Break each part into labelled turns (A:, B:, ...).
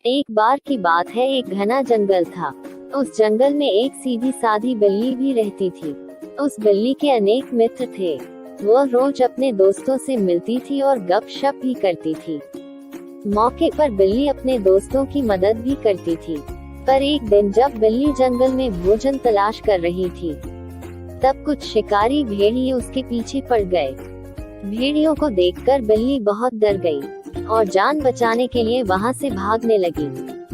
A: एक बार की बात है, एक घना जंगल था। उस जंगल में एक सीधी सादी बिल्ली भी रहती थी। उस बिल्ली के अनेक मित्र थे। वह रोज अपने दोस्तों से मिलती थी और गपशप भी करती थी। मौके पर बिल्ली अपने दोस्तों की मदद भी करती थी। पर एक दिन जब बिल्ली जंगल में भोजन तलाश कर रही थी, तब कुछ शिकारी भेड़िए उसके पीछे पड़ गए। भेड़ियों को देखकर बिल्ली बहुत डर गई और जान बचाने के लिए वहां से भागने लगी।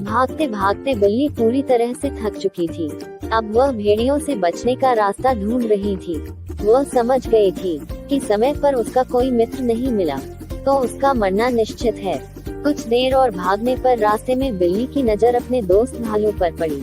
A: भागते भागते बिल्ली पूरी तरह से थक चुकी थी। अब वह भेड़ियों से बचने का रास्ता ढूंढ रही थी। वह समझ गई थी कि समय पर उसका कोई मित्र नहीं मिला तो उसका मरना निश्चित है। कुछ देर और भागने पर रास्ते में बिल्ली की नजर अपने दोस्त भालू पर पड़ी।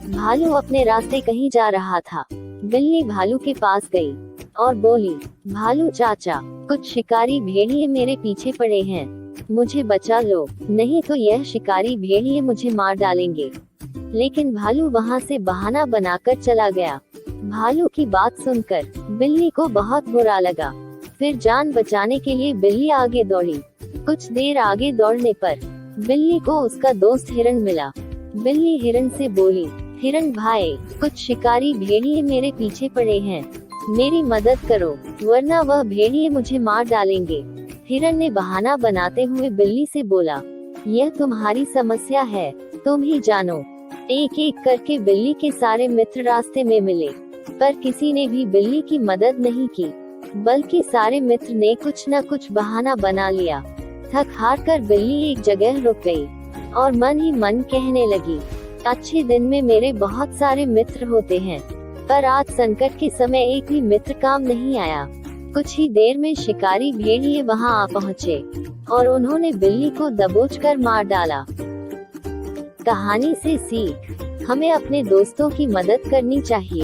A: भालू अपने रास्ते कहीं जा रहा था। बिल्ली भालू के पास गई और बोली, भालू चाचा, कुछ शिकारी भेड़िए मेरे पीछे पड़े हैं, मुझे बचा लो, नहीं तो यह शिकारी भेड़िए मुझे मार डालेंगे। लेकिन भालू वहां से बहाना बनाकर चला गया। भालू की बात सुनकर बिल्ली को बहुत बुरा लगा। फिर जान बचाने के लिए बिल्ली आगे दौड़ी। कुछ देर आगे दौड़ने पर बिल्ली को उसका दोस्त हिरण मिला। बिल्ली हिरण से बोली, हिरण भाई, कुछ शिकारी भेड़िए मेरे पीछे पड़े हैं, मेरी मदद करो, वरना वह भेड़िए मुझे मार डालेंगे। हिरण ने बहाना बनाते हुए बिल्ली से बोला, यह तुम्हारी समस्या है, तुम ही जानो। एक एक करके बिल्ली के सारे मित्र रास्ते में मिले, पर किसी ने भी बिल्ली की मदद नहीं की, बल्कि सारे मित्र ने कुछ न कुछ बहाना बना लिया। थक हार कर बिल्ली एक जगह रुक गई और मन ही मन कहने लगी, अच्छे दिन में मेरे बहुत सारे मित्र होते हैं, पर आज संकट के समय एक भी मित्र काम नहीं आया। कुछ ही देर में शिकारी भेड़िए वहां आ पहुँचे और उन्होंने बिल्ली को दबोचकर मार डाला। कहानी से सीख, हमें अपने दोस्तों की मदद करनी चाहिए।